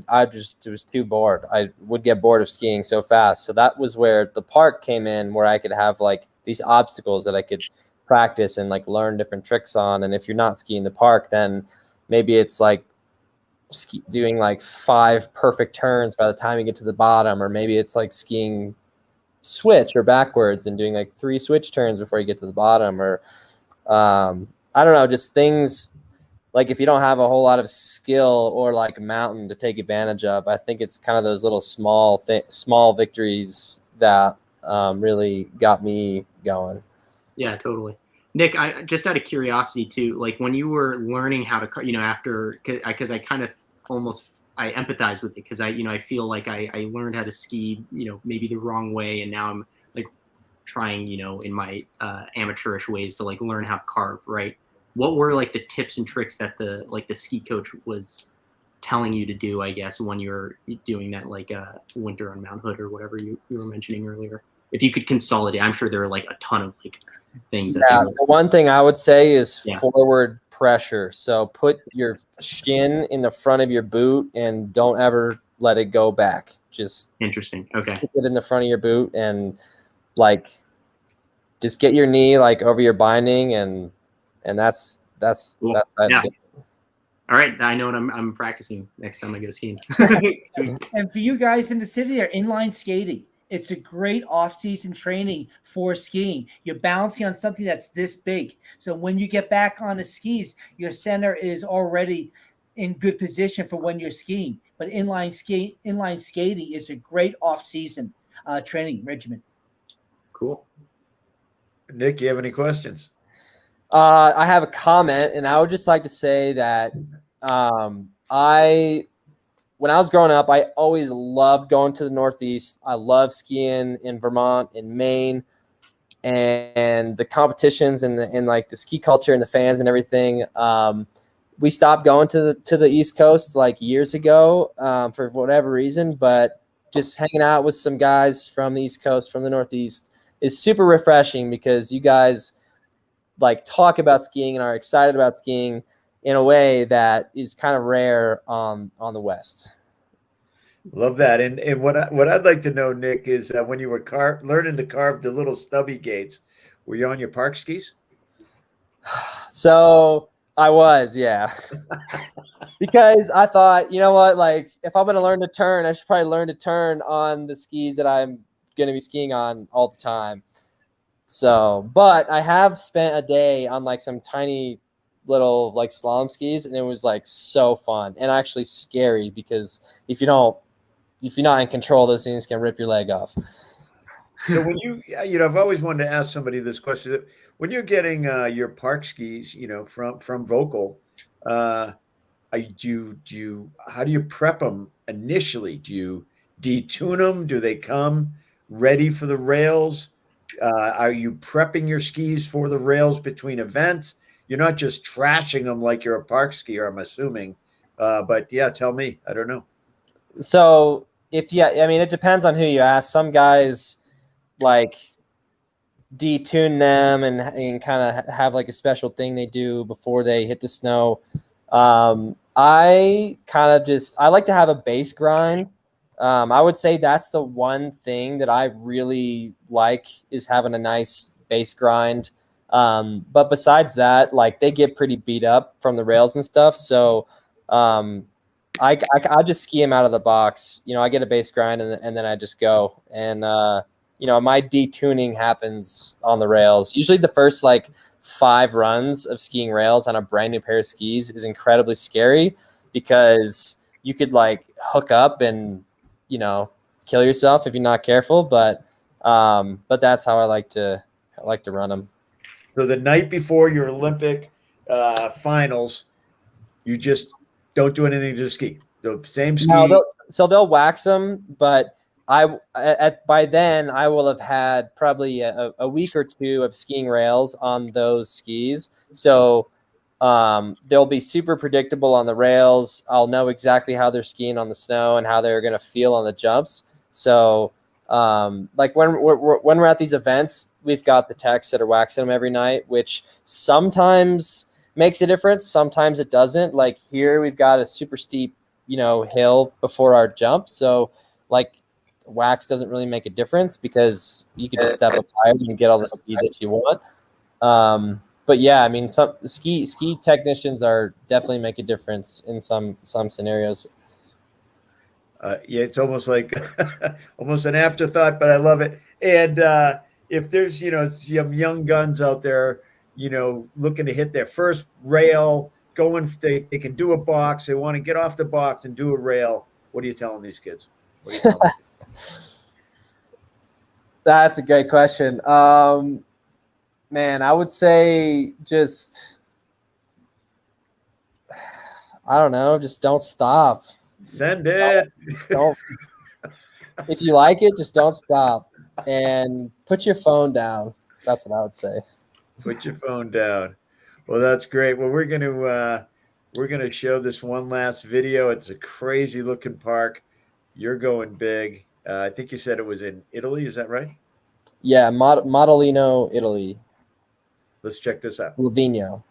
I was too bored. I would get bored of skiing so fast. So that was where the park came in, where I could have like these obstacles that I could practice and like learn different tricks on. And if you're not skiing the park, then maybe it's like doing like 5 perfect turns by the time you get to the bottom, or maybe it's like skiing switch or backwards and doing like 3 switch turns before you get to the bottom, or I don't know, just things like if you don't have a whole lot of skill or like mountain to take advantage of, I think it's kind of those little small victories that really got me going. Yeah, totally. Nick, I just out of curiosity too, like when you were learning how to, after, because I kind of I empathize with it because I feel like I learned how to ski, maybe the wrong way, and now I'm like trying, in my amateurish ways to like learn how to carve, right? What were like the tips and tricks that the ski coach was telling you to do, I guess, when you're doing that like winter on Mount Hood or whatever you were mentioning earlier? If you could consolidate, I'm sure there are like a ton of like things. Yeah, the one thing I would say is forward pressure. So put your shin in the front of your boot and don't ever let it go back. Just interesting. Okay. Stick it in the front of your boot and like just get your knee like over your binding and that's cool. that's yeah. All right, I know what I'm practicing next time I go skiing. And for you guys in the city, they're inline skating. It's a great off-season training for skiing. You're balancing on something that's this big. So when you get back on the skis, your center is already in good position for when you're skiing. But inline skating is a great off-season training regimen. Cool. Nick, you have any questions? I have a comment, and I would just like to say that when I was growing up, I always loved going to the Northeast. I love skiing in Vermont, in Maine, and the competitions and like the ski culture and the fans and everything. We stopped going to the East Coast like years ago for whatever reason, but just hanging out with some guys from the East Coast, from the Northeast, is super refreshing because you guys like talk about skiing and are excited about skiing in a way that is kind of rare on the West. Love that. And what I'd like to know, Nick, is when you were learning to carve the little stubby gates, were you on your park skis? So I was, yeah. Because I thought, you know what, like if I'm going to learn to turn, I should probably learn to turn on the skis that I'm going to be skiing on all the time. So, but I have spent a day on like some tiny little like slalom skis, and it was like so fun and actually scary because if you're not in control, those things can rip your leg off. So when I've always wanted to ask somebody this question: when you're getting your park skis, from Vocal, how do you prep them initially? Do you detune them? Do they come ready for the rails? Are you prepping your skis for the rails between events? You're not just trashing them like you're a park skier, I'm assuming. But yeah, tell me. I don't know. So it depends on who you ask. Some guys like detune them and kind of have like a special thing they do before they hit the snow. I like to have a base grind. I would say that's the one thing that I really like is having a nice base grind. But besides that, like they get pretty beat up from the rails and stuff. So I just ski them out of the box. I get a base grind and then I just go. And, my detuning happens on the rails. Usually the first like 5 runs of skiing rails on a brand new pair of skis is incredibly scary because you could like hook up and, kill yourself if you're not careful. But that's how I like to run them. So the night before your Olympic finals, you just don't do anything to ski. The same ski. No, they'll wax them, but by then I will have had probably a week or 2 of skiing rails on those skis. So they'll be super predictable on the rails. I'll know exactly how they're skiing on the snow and how they're going to feel on the jumps. So like when we're at these events, we've got the techs that are waxing them every night, which sometimes makes a difference. Sometimes it doesn't. Like here, we've got a super steep, hill before our jump. So like wax doesn't really make a difference because you can just step up higher and get all the speed that you want. But yeah, I mean, some ski technicians are definitely make a difference in some scenarios. Yeah, it's almost like almost an afterthought, but I love it. And if there's some young guns out there, looking to hit their first rail, going, they can do a box. They want to get off the box and do a rail. What are you telling these kids? What are you telling them? That's a great question. Man, I would say just, I don't know, just don't stop. Send it. Don't. If you like it, just don't stop and put your phone down. That's what I would say. Put your phone down. Well, that's great. Well, we're gonna show this one last video. It's a crazy looking park. You're going big. I think you said it was in Italy. Is that right? Yeah, Modellino, Italy. Let's check this out. Livigno.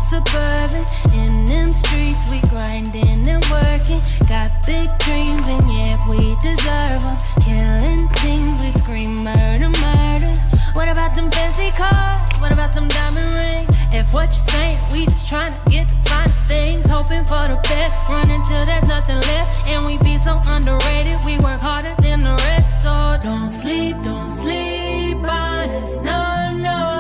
Suburban, in them streets we grinding and working. Got big dreams and yeah, we deserve them. Killing things, we scream murder, murder. What about them fancy cars? What about them diamond rings? If what you're saying, we just trying to get the fine things. Hoping for the best, running till there's nothing left. And we be so underrated, we work harder than the rest. So don't sleep on us, no, no.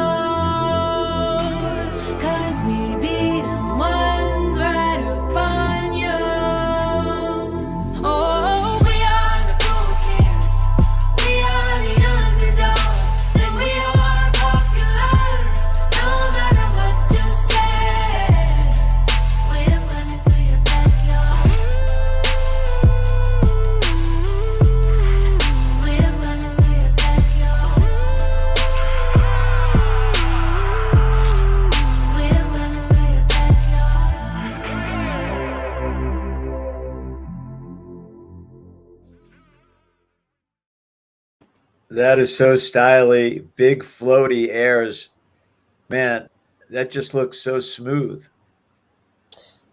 That is so stylish, big floaty airs. Man, that just looks so smooth.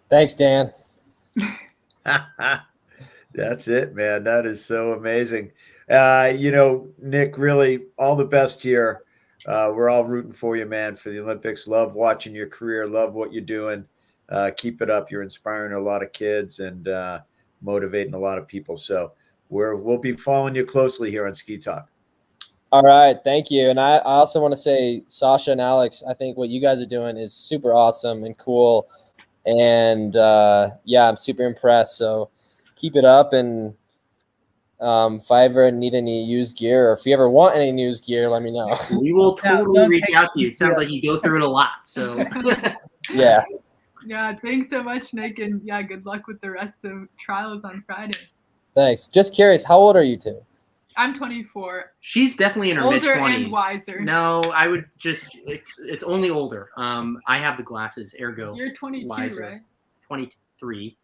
Thanks, Dan. That's it, man. That is so amazing. Nick, really all the best here. We're all rooting for you, man, for the Olympics. Love watching your career. Love what you're doing. Keep it up. You're inspiring a lot of kids and motivating a lot of people. So we'll be following you closely here on SkiTalk. All right, thank you. And I also want to say, Sasha and Alex, I think what you guys are doing is super awesome and cool. And I'm super impressed. So keep it up. And if I ever need any used gear, or if you ever want any used gear, let me know. We will totally reach out to you. It sounds like you go through it a lot. So yeah. Yeah, thanks so much, Nick. And yeah, good luck with the rest of trials on Friday. Thanks. Just curious, how old are you two? I'm 24. She's definitely in her mid-20s. Older and wiser. No, I would just it's only older. I have the glasses, ergo. You're 22, wiser. right? 23.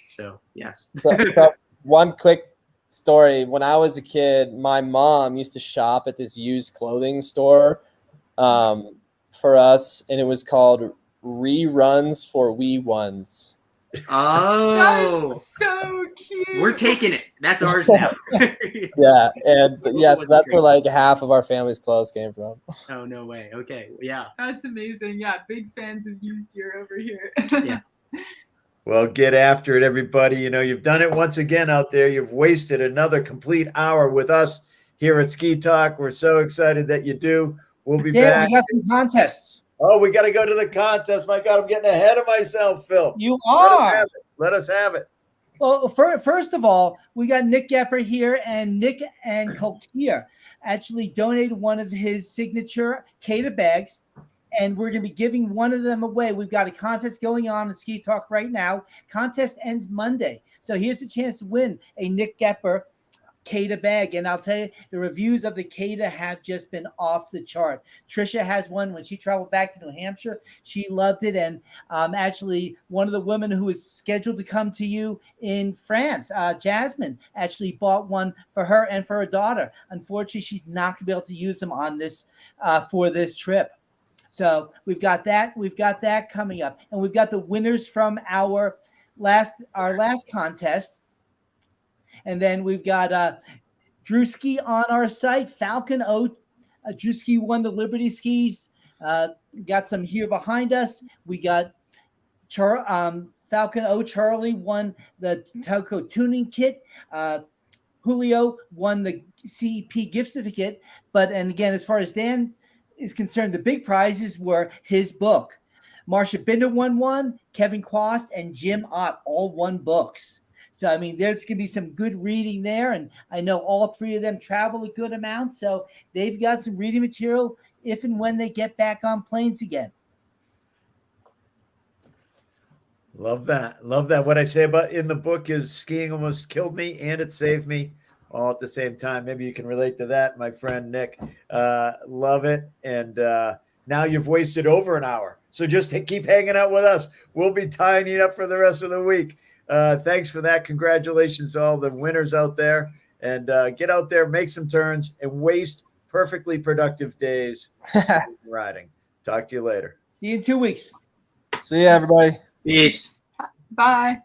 So yes. So one quick story. When I was a kid, my mom used to shop at this used clothing store for us, and it was called Reruns for Wee Ones. Oh, that's so cute. We're taking it. That's ours now. Yeah, and so that's where like half of our family's clothes came from. Oh, no way. Okay, yeah. That's amazing. Yeah, big fans of used gear over here. Yeah. Well, get after it, everybody. You've done it once again out there. You've wasted another complete hour with us here at SkiTalk. We're so excited that you do. We'll be back. We got some contests. Oh, we got to go to the contest. My God, I'm getting ahead of myself, Phil. You are. Let us have it. Well, first of all, we got Nick Goepper here, and Nick and Kulkea actually donated one of his signature Käydä bags, and we're going to be giving one of them away. We've got a contest going on at SkiTalk right now. Contest ends Monday. So here's a chance to win a Nick Goepper Käydä bag. And I'll tell you, the reviews of the Käydä have just been off the chart. Trisha has one when she traveled back to New Hampshire. She loved it. And actually, one of the women who is scheduled to come to you in France, Jasmine, actually bought one for her and for her daughter. Unfortunately, she's not going to be able to use them on this for this trip. So we've got that. We've got that coming up. And we've got the winners from our last contest. And then we've got Drewski on our site. Falcon O. Drewski won the Liberty skis. Got some here behind us. We got Falcon O. Charlie won the Toko tuning kit. Julio won the CEP gift certificate. And again, as far as Dan is concerned, the big prizes were his book. Marcia Binder won one. Kevin Quast and Jim Ott all won books. So, I mean, there's going to be some good reading there. And I know all three of them travel a good amount. So they've got some reading material if and when they get back on planes again. Love that. Love that. What I say about in the book is skiing almost killed me and it saved me all at the same time. Maybe you can relate to that, my friend Nick. Love it. And now you've wasted over an hour. So just keep hanging out with us. We'll be tying you up for the rest of the week. Thanks for that. Congratulations to all the winners out there. And get out there, make some turns, and waste perfectly productive days riding. Talk to you later. See you in 2 weeks. See you, everybody. Peace. Bye.